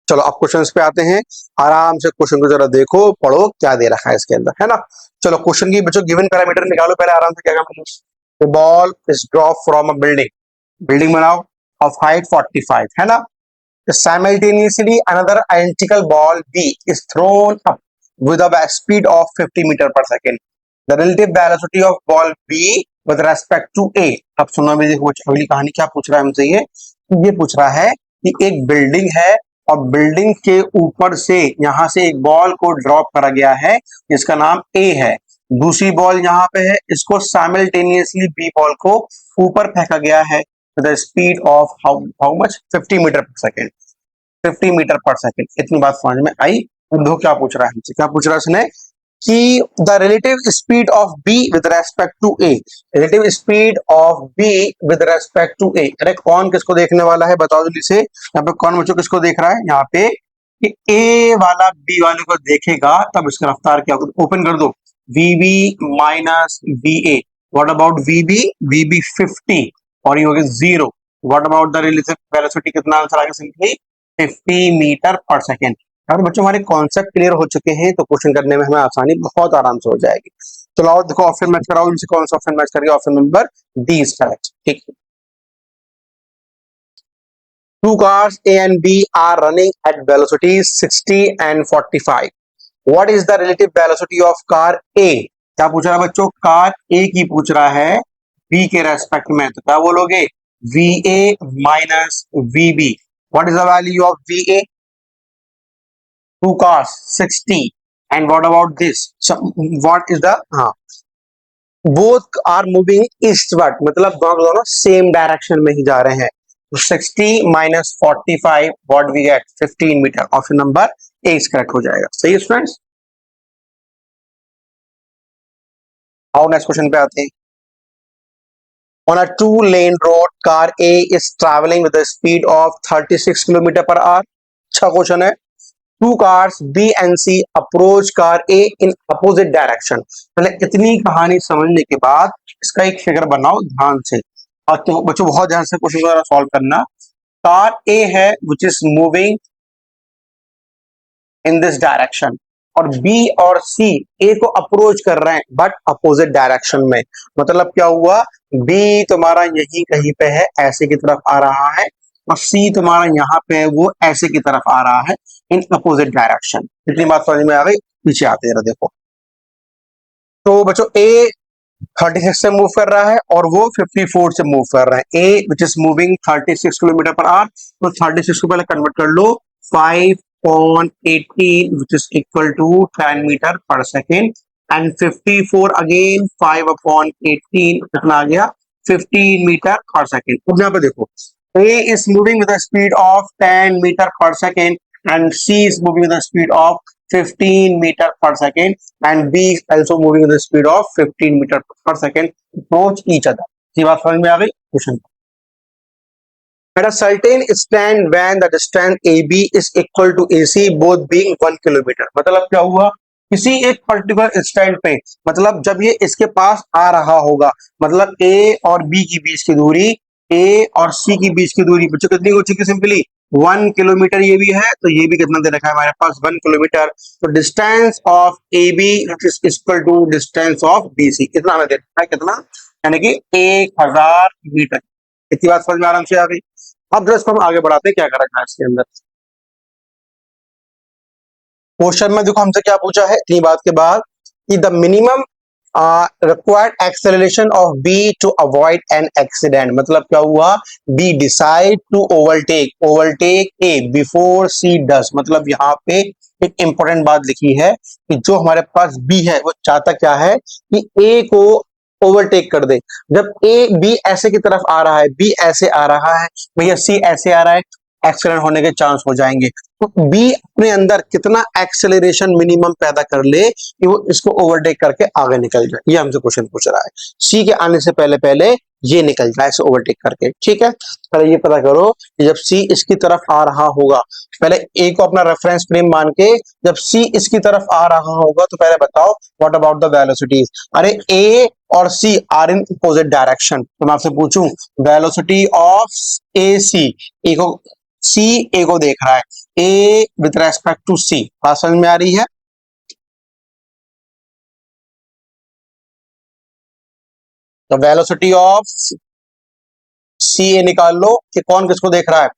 चलो अब क्वेश्चंस पे आते हैं। आराम से क्वेश्चन को जरा देखो, पढ़ो क्या दे रखा है इसके अंदर, है ना। चलो क्वेश्चन की बच्चों गिवन पैरामीटर निकालो पहले आराम से। क्या काम, ball is drop from a building, building बनाओ ऑफ हाइट 45, है ना। Simultaneously, another identical ball B is thrown up with a speed of 50 meter per second. The relative velocity of ball B with respect to A. अब सुनो मेरी अगली कहानी क्या पूछ रहा है हमसे। ये पूछ रहा है कि एक बिल्डिंग है और बिल्डिंग के ऊपर से यहाँ से एक बॉल को ड्रॉप करा गया है जिसका नाम A है। दूसरी बॉल यहाँ पे है, इसको साइमल्टेनियसली B बॉल को ऊपर फेंका गया है the speed of how much 50 metre per second, 50 metre per second. इतनी बात समझ में आई। देखो क्या पूछ रहा है हमसे, क्या पूछ रहा है उसने कि the relative speed of B with respect to A, relative speed of B with respect to A. अरे कौन किसको देखने वाला है बताओ जल्दी से। यहाँ पे कौन बच्चों किसको देख रहा है यहाँ पे कि ए वाला बी वाले को देखेगा तब इसका रफ्तार क्या होगा। ओपन कर दो, V B minus V A. What about V B 50 और ये हो गया 0। What about the relative velocity, कितना आंसर आ गया सिंपली 50 मीटर पर सेकेंड। अगर बच्चों हमारे कॉन्सेप्ट क्लियर हो चुके हैं तो क्वेश्चन करने में हमें आसानी बहुत आराम से हो जाएगी। चलो आओ देखो ऑप्शन मैच कराओ, इनसे कौन सा ऑप्शन मैच करेगा। Option number D is correct. ठीक है। Two cars A and B are running at velocities 60 and 45. What is the relative velocity of car A? क्या पूछ रहा है बच्चों, कार A की पूछ रहा है B के रेस्पेक्ट में, तो क्या बोलोगे VA minus VB। What is the value of VA? Two cars 60 and what about this? So what is the both are moving eastward, मतलब दोनों सेम डायरेक्शन में ही जा रहे हैं। तो 60 minus 45 what we get 15 metre. Option number A is correct हो जाएगा। सही है स्टूडेंट्स। आओ नेक्स्ट क्वेश्चन पे आते हैं। On a two-lane road, car A is traveling with a speed of 36 kilometre per hour. अच्छा क्वेश्चन है। Two cars B and C approach car A in opposite direction. पहले इतनी कहानी समझने के बाद इसका एक फिगर बनाओ ध्यान से। और तो बच्चों बहुत ध्यान से क्वेश्चन को सॉल्व करना। कार A है which is moving in this direction और B और C A को अप्रोच कर रहे हैं बट अपोजिट डायरेक्शन में। मतलब क्या हुआ, B तुम्हारा यही कहीं पे है, ऐसे की तरफ आ रहा है और C तुम्हारा यहाँ पे है, वो ऐसे की तरफ आ रहा है इन अपोजिट डायरेक्शन। इतनी बात समझ में आ गई। पीछे आते हैं देखो। तो बच्चों A 36 से मूव कर रहा है और वो 54 से मूव कर रहा है। A which is moving 36 kilometre per hour, तो 36 को पहले कन्वर्ट कर लो 5/18 which is equal to 10 meter per second and 54 again 5/18 कितना आ गया 15 meter per second। अब यहाँ पे देखो A is moving with a speed of 10 meter per second and C is moving with a speed of 15 meter per second and B is also moving with a speed of 15 meter per second approach each other। ये बात समझ में आ गई। Question at a certain stand when the distance AB is equal to AC both being 1 kilometre. मतलब क्या हुआ, किसी एक पर्टिकुलर स्टैंड पे, मतलब जब ये इसके पास आ रहा होगा, मतलब A और B की बीच की दूरी, A और C की बीच की दूरी बच्चों कितनी हो चुकी है सिंपली 1 किलोमीटर। ये भी है तो ये भी कितना दे रखा है हमारे पास 1 किलोमीटर। तो distance of AB is equal to distance of BC, कितना हमें दे रखा है, कितना, यानी कि 1000 मीटर। इतनी बात समझ में आराम से आ गई। अब जरा इसको हम आगे बढ़ाते हैं, क्या कर रखा है इसके अंदर। क्वेश्चन में देखो हमसे क्या पूछा है इतनी बात के बाद कि the minimum required acceleration of B to avoid an accident. मतलब क्या हुआ, B decide to overtake A before C does. मतलब यहाँ पे एक इंपॉर्टेंट बात लिखी है कि जो हमारे पास बी है वो चाहता क्या है कि ए को ओवरटेक कर दे। जब ए बी ऐसे की तरफ आ रहा है, बी ऐसे आ रहा है, भैया सी ऐसे आ रहा है, एक्सीडेंट होने के चांस हो जाएंगे। तो बी अपने अंदर कितना एक्सेलरेशन मिनिमम पैदा कर ले कि वो इसको ओवरटेक करके आगे निकल जाए। ये हमसे क्वेश्चन पूछ रहा है। सी के आने से पहले पहले ये निकल जाए इसे ओवरटेक करके। ठीक है, पहले ये पता करो कि जब सी इसकी तरफ आ रहा होगा, पहले ए को अपना रेफरेंस फ्रेम मान के जब सी इसकी तरफ आ रहा होगा तो पहले बताओ व्हाट अबाउट द वेलोसिटीज। अरे ए और C are in opposite direction, तो मैं आपसे पूछूं वेलोसिटी ऑफ ए सी, ए को सी ए को देख रहा है, ए विथ रेस्पेक्ट टू सी। बात समझ में आ रही है? तो वेलोसिटी ऑफ सी ए निकाल लो कि कौन किसको देख रहा है।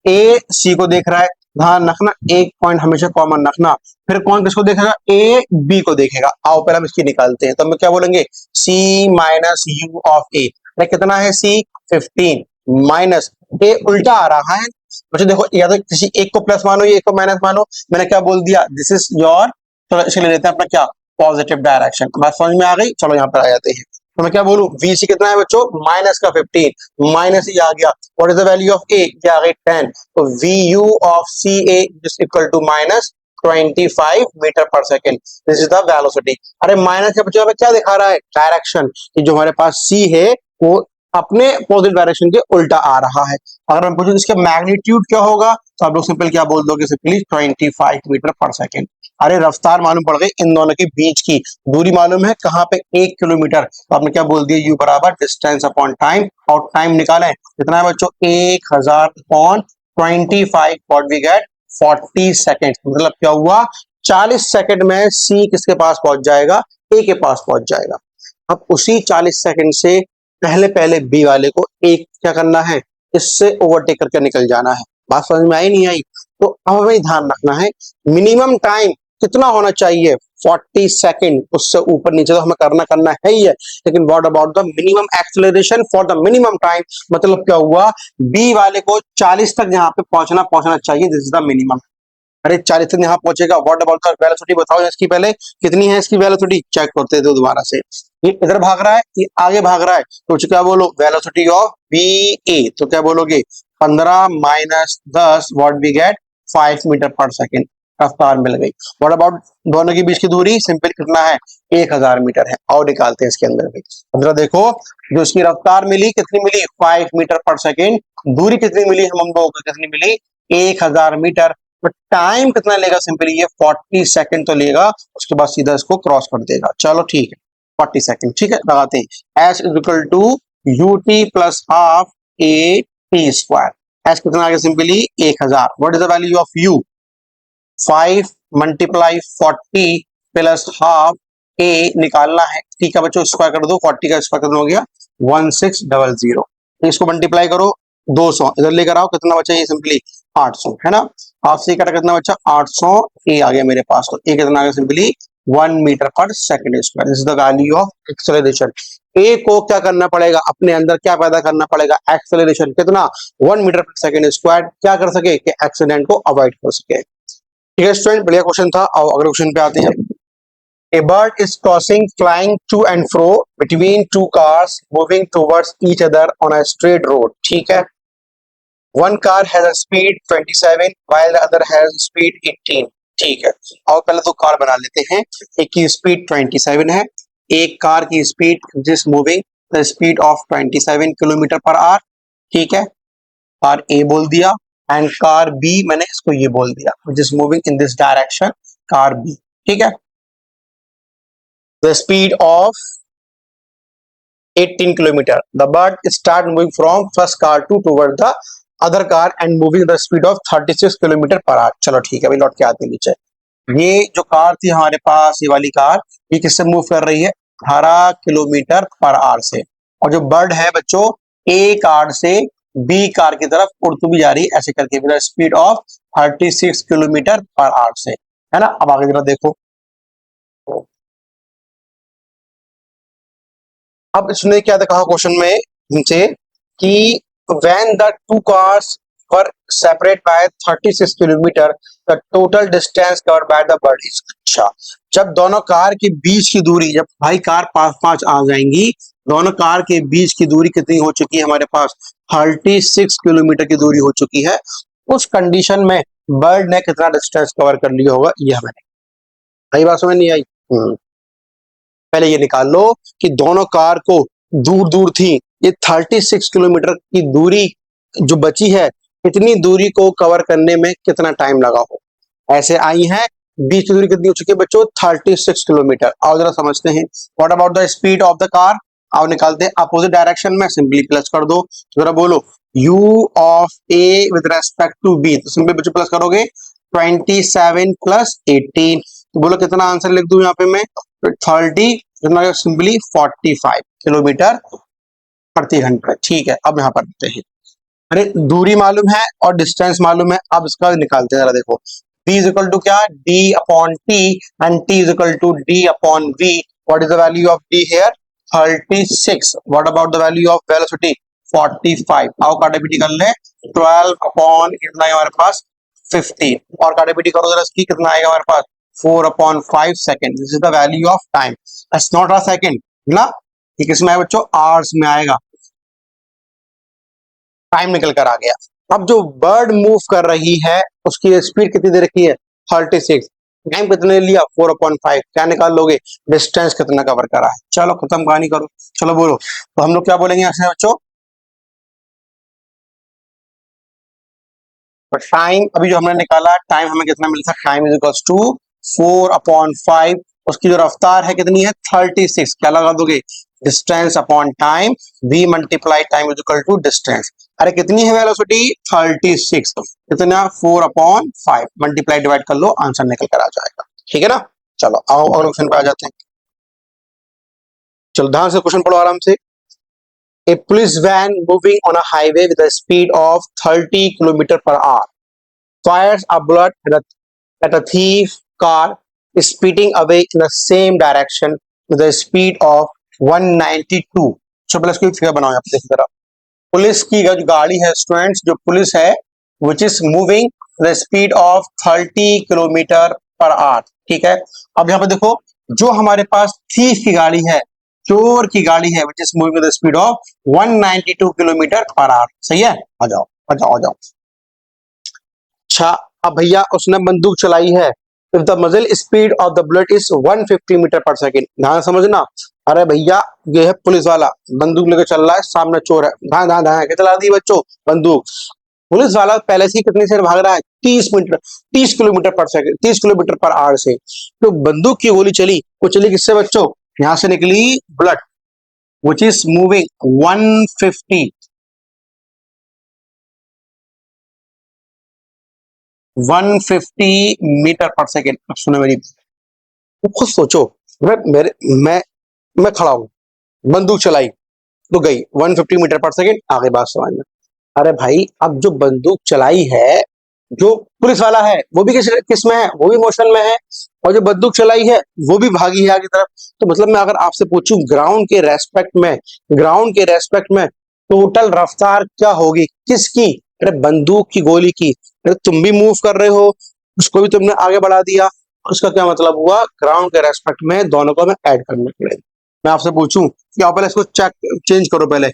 ए सी को देख रहा है, ध्यान रखना एक पॉइंट हमेशा कॉमन रखना। फिर कौन किसको देखेगा? ए बी को देखेगा। आओ पहले हम इसकी निकालते हैं। तो हम क्या बोलेंगे? सी माइनस यू ऑफ ए। कितना है सी? 15 माइनस ए उल्टा आ रहा है। बच्चों देखो, या तो किसी एक को प्लस मानो या एक को माइनस मानो। मैंने क्या बोल दिया? दिस इज योर, तो इसे ले लेते हैं अपना क्या, पॉजिटिव डायरेक्शन। बात समझ में आ गई? चलो यहाँ पर आ जाते हैं। तो मैं क्या बोलूं? वी सी कितना है बच्चों? माइनस का 15, माइनस ही आ गया। What is the value of A? ये आ गई 10। तो V U of C A is equal to minus 25 metre per second. This is the velocity. अरे माइनस के बच्चों में क्या दिखा रहा है? डायरेक्शन, कि जो हमारे पास सी है वो अपने पॉजिटिव डायरेक्शन के उल्टा आ रहा है। अगर मैं पूछूं इसका मैग्नीट्यूड क्या होगा, तो आप लोग सिंपल क्या बोल दोगे? Simply 25 metre per second. अरे रफ्तार मालूम पड़ गई इन दोनों के बीच की, दूरी मालूम है कहाँ पे? 1 किलोमीटर। तो आपने क्या बोल दिया? यू बराबर डिस्टेंस अपॉन टाइम, और टाइम निकालें कितना है बच्चों? 1000 upon 25, what we get? 40 second. मतलब क्या हुआ? 40 सेकेंड में सी किसके पास पहुंच जाएगा? ए के पास पहुंच जाएगा। अब उसी 40 सेकेंड से पहले पहले बी वाले को एक क्या करना है? इससे ओवरटेक करके निकल जाना है। बात समझ में आई नहीं आई? तो अब हमें ध्यान रखना है मिनिमम टाइम कितना होना चाहिए? 40 सेकेंड। उससे ऊपर नीचे तो हमें करना है ही है, लेकिन what about the minimum acceleration for the minimum time? मतलब क्या हुआ? बी वाले को 40 तक यहाँ पे पहुंचना चाहिए। This is the minimum. अरे 40 तक यहाँ पहुंचेगा। What about the velocity? बताओ इसकी पहले कितनी है इसकी वेलोसिटी? चेक करते हैं दोबारा से। ये इधर भाग रहा है, ये आगे भाग रहा है, तो क्या बोलो? Velocity of B A. तो क्या बोलोगे? 15 minus 10, what we get? 5 metre per second. रफ्तार मिल गई। व्हाट अबाउट दोनों के बीच की दूरी? सिंपल कितना है? 1000 मीटर है। और निकालते हैं इसके अंदर भी। जरा देखो, जो इसकी रफ्तार मिली कितनी मिली? 5 मीटर पर सेकेंड। दूरी कितनी मिली हम लोगों को? कितनी मिली? 1000 मीटर। बट टाइम कितना लेगा? सिंपली ये 40 सेकंड तो लेगा, उसके बाद सीधा इसको क्रॉस कर देगा। चलो ठीक है, 40 सेकंड। ठीक है, लगाते हैं। S is equal to U T plus half A T square. S कितना आ गया? Simply 1000। What is the value of U? 5 multiply 40 plus half A निकालना है। ठीक है बच्चों, स्क्वायर कर दो। 40 का स्क्वायर कितना हो गया? 1600। इसको मल्टीप्लाई करो 200, इधर लेकर आओ, कितना बचा? ये सिंपली 800 है ना। हाफ से कटा कितना बचा? 800। ए आ गया मेरे पास। तो ए कितना आ गया? Simply 1 metre per second square. This is the value of acceleration. A को क्या करना पड़ेगा? अपने अंदर क्या पैदा करना पड़ेगा? एक्सेलरेशन। कितना? 1 मीटर पर सेकेंड स्क्वायर। क्या कर सके? कि एक्सीडेंट को अवॉइड कर सके। ठीक है स्टूडेंट, बढ़िया क्वेश्चन था। और अगले क्वेश्चन पे आते हैं। A bird is tossing, flying to and fro between two cars moving towards each other on a straight road. ठीक है। One car has a speed 27 while the other has speed 18. ठीक है। और पहले तो कार बना लेते हैं। एक की स्पीड 27 है, एक कार की स्पीड जिस moving the speed of 27 kilometre per hour. ठीक है, कार ए बोल दिया, एंड कार बी मैंने इसको ये बोल दिया, जिस moving in this direction, car B. ठीक है, the speed of 18 kilometer. The bird start moving from first car to toward the other car and moving the speed of 36 kilometre per hour. चलो ठीक है, अभी लौट के आते हैं नीचे। ये जो कार थी हमारे पास, ये वाली कार, ये किससे मूव कर रही है? 18 किलोमीटर पर आवर से। और जो बर्ड है बच्चों, ए कार से बी कार की तरफ उड़ती भी जा रही है, ऐसे करके with speed of 36 kilometre per hour से, है ना। अब आगे जरा देखो। अब इसने क्या कहा क्वेश्चन में नीचे कि when the two cars were separate by 36 kilometre the total distance covered by the bird is। अच्छा, जब दोनों कार के बीच की दूरी, जब भाई कार पास पास आ जाएंगी, दोनों कार के बीच की दूरी कितनी हो चुकी है हमारे पास? 36 किलोमीटर की दूरी हो चुकी है। उस कंडीशन में बर्ड ने कितना डिस्टेंस कवर कर लिया होगा? ये हमें सही बात समझ नहीं आई। पहले ये निकाल लो कि दोनों कार को दूर दूर थी, ये 36 किलोमीटर की दूरी जो बची है, इतनी दूरी को कवर करने में कितना टाइम लगा हो। ऐसे आई है, बीच की दूरी कितनी हो चुकी है बच्चों? 36 किलोमीटर। और जरा समझते हैं, what about the speed of the car? अब निकालते हैं अपोजिट डायरेक्शन में, सिंपली प्लस कर दो। तो जरा बोलो u of a with respect to b, तो सिंपली बच्चों प्लस करोगे 27 प्लस 18, तो बोलो कितना आंसर लिख दूं यहाँ पे मैं, 30, कितना, सिंपली 45 किलोमीटर प्रति घंटा। ठीक है, अब यहाँ पर देखते हैं, अरे दूरी मालूम है और डिस्टेंस मालूम है, अब इसका निकालते हैं। जरा देखो d इज इक्वल टू क्या, d upon t and t is equal to d upon v। What is the value of d here, 36। What about the value of velocity, 45। आओ काटापीटी कर ले, 12 अपॉन कितना है हमारे पास, 15, और काटापीटी करो जरा इसकी, कितना आएगा हमारे पास, 4 upon 5 second. This is the value of time, it's not a second ना, ये किसमें है बच्चों, आवर्स में आएगा। टाइम निकल कर आ गया। अब जो बर्ड मूव कर रही है उसकी स्पीड कितनी दे रखी है, 36, टाइम कितने लिया, 4/5, क्या निकाल लोगे, डिस्टेंस कितना कवर करा है। चलो खत्म कहानी करो, चलो बोलो, तो हम लोग क्या बोलेंगे ऐसे बच्चों, टाइम अभी जो हमने निकाला, टाइम हमें कितना मिलता है, टाइम इज इक्वल टू 4/5, उसकी जो रफ्तार है कितनी है, 36, क्या लगा दोगे, distance upon time, v multiply time is equal to distance. अरे कितनी है वेलोसिटी, 36, कितना, 4/5, मल्टीप्लाई डिवाइड कर लो, आंसर निकल कर आ जाएगा। ठीक है ना, चलो आओ अगले क्वेश्चन पे आ जाते हैं। चलो ध्यान से क्वेश्चन पढ़ो आराम से। A police van moving on a highway with a speed of 30 km per hour fires a bullet at a thief car speeding away in the same direction with a speed of 192। चलो plus की figure बनाओ यहाँ पे, देखो जरा, police की जो गाड़ी है स्टूडेंट्स, जो पुलिस है विच is moving the speed of 30 kilometre per hour. ठीक है, अब यहाँ पे देखो, जो हमारे पास थीफ की गाड़ी है, चोर की गाड़ी है, विच is moving with the speed of 192 kilometre per hour. सही है, आ जाओ आ जाओ आ जाओ। अच्छा, अब भैया उसने बंदूक चलाई है, if the muzzle speed of the bullet is 150 metre per second. ध्यान समझना, अरे भैया ये है पुलिस वाला, बंदूक लेकर चल रहा है, सामने चोर है, ध्यान ध्यान ध्यान के चला दी बच्चों बंदूक। पुलिस वाला पहले से ही कितनी से भाग रहा है, 30 मीटर, 30 किलोमीटर पर सेकेंड, 30 किलोमीटर पर आवर से। तो बंदूक की गोली चली, वो चली किससे बच्चों, यहां से निकली bullet which is moving 150 metre per second. अब सुनो मेरी, खुद सोचो, मैं मेरे मैं खड़ा हूं, बंदूक चलाई तो गई 150 मीटर पर सेकेंड, आगे बात समझ में। अरे भाई अब जो बंदूक चलाई है, जो पुलिस वाला है वो भी किस में है, वो भी मोशन में है, और जो बंदूक चलाई है वो भी भागी है आगे तरफ। तो मतलब मैं अगर आपसे पूछूं ग्राउंड के रेस्पेक्ट में टोटल रफ्तार क्या होगी, किसकी, अरे बंदूक की गोली की। अरे तुम भी मूव कर रहे हो, उसको भी तुमने आगे बढ़ा दिया, उसका क्या मतलब हुआ, ग्राउंड के रेस्पेक्ट में दोनों को मैं ऐड करने के लिए। मैं आपसे पूछूं कि आप पहले इसको चेंज करो, पहले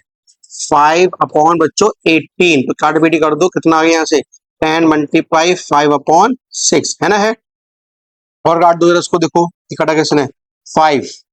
5 अपॉन बच्चों 18, तो काट बेटी कर दो, कितना आ गया यहाँ से, 10 मल्टीप्लाई 5/6 है ना, है, और काट दो जरा इसको, देखो ये काटा किसने, 5,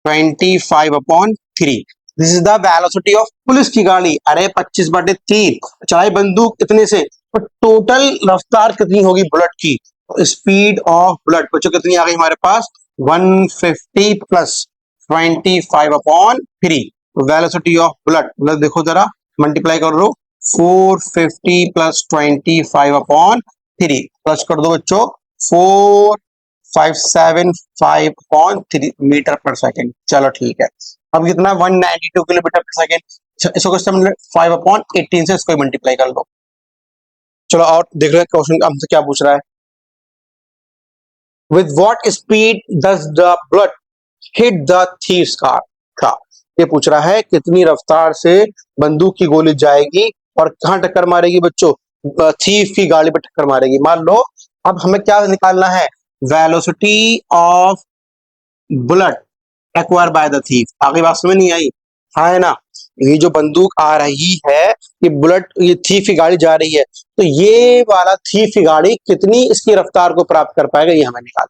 25/3। This is the velocity of police की गाड़ी। अरे 25/3 चलाई बंदूक इतने से, तो टोटल रफ्तार कितनी होगी बुलेट की, स्पीड ऑफ बुलेट बच्चों कितनी आ गई हमारे पास, 150 प्लस 25/3, वेलोसिटी ऑफ बुलेट, मतलब देखो जरा मल्टीप्लाई कर लो, 450 प्लस 25/3, प्लस कर दो बच्चों 4575/3 मीटर पर सेकेंड। चलो ठीक है, अब कितना 192 किलोमीटर पर सेकेंड, इसको 5/18 से इसको मल्टीप्लाई कर लो। चलो और देख रहे हैं क्वेश्चन हमसे क्या पूछ रहा है, with what speed does the bullet hit the thieves car. था ये पूछ रहा है कितनी रफ्तार से बंदूक की गोली जाएगी और कहां टक्कर मारेगी बच्चों, थीफ की गाड़ी पर टक्कर मारेगी। मान लो अब हमें क्या निकालना है, velocity of bullet acquire by the thief. आगे बात समझ नहीं आई, हाँ है ना, ये जो बंदूक आ रही है, ये बुलेट, ये थीफ की गाड़ी जा रही है, तो ये वाला थीफ की गाड़ी कितनी इसकी रफ्तार को प्राप्त कर पाएगा, ये हमें निकालना।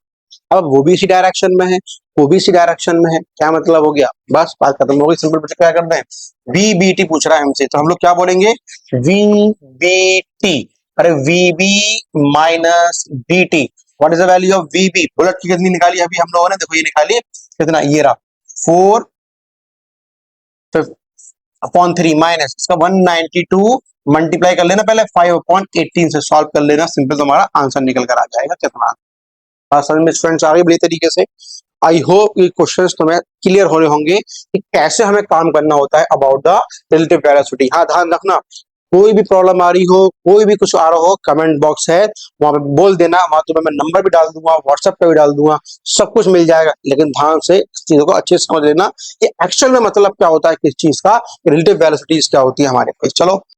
अब वो भी इसी डायरेक्शन में है, वो भी इसी डायरेक्शन में है, क्या मतलब हो गया, बस बात खत्म हो गई। सिंपल बच्चे क्या करते हैं, वी बी टी पूछ रहा है हमसे, तो हम लोग क्या बोलेंगे, वी बी टी। अरे V B minus B T, what is the value of V B, bullet की कितनी निकाली अभी हम लोगों ने, देखो ये निकाली कितना, ये रहा 4 अपॉन 3 माइनस इसका 192 मल्टीप्लाई कर लेना, पहले 5/18 से सॉल्व कर लेना, सिंपल तुम्हारा आंसर निकल कर आ जाएगा कितना। बात समझ में स्टूडेंट्स आ रही है बड़ी तरीके से। आई होप ये क्वेश्चंस तुम्हें क्लियर होने होंगे कि कैसे हमें काम करना होता है अबाउट द रिलेटिव वेलोसिटी। हाँ ध्यान रखना, कोई भी प्रॉब्लम आ रही हो, कोई भी कुछ आ रहा हो, कमेंट बॉक्स है वहां पे बोल देना, वहां तुम्हें मैं नंबर भी डाल दूंगा, व्हाट्सएप पे भी डाल दूंगा, सब कुछ मिल जाएगा। लेकिन ध्यान से इस चीजों को अच्छे से समझ लेना कि एक्चुअल में मतलब क्या होता है किस चीज का, रिलेटिव वेलोसिटीज क्या होती है हमारे पास। चलो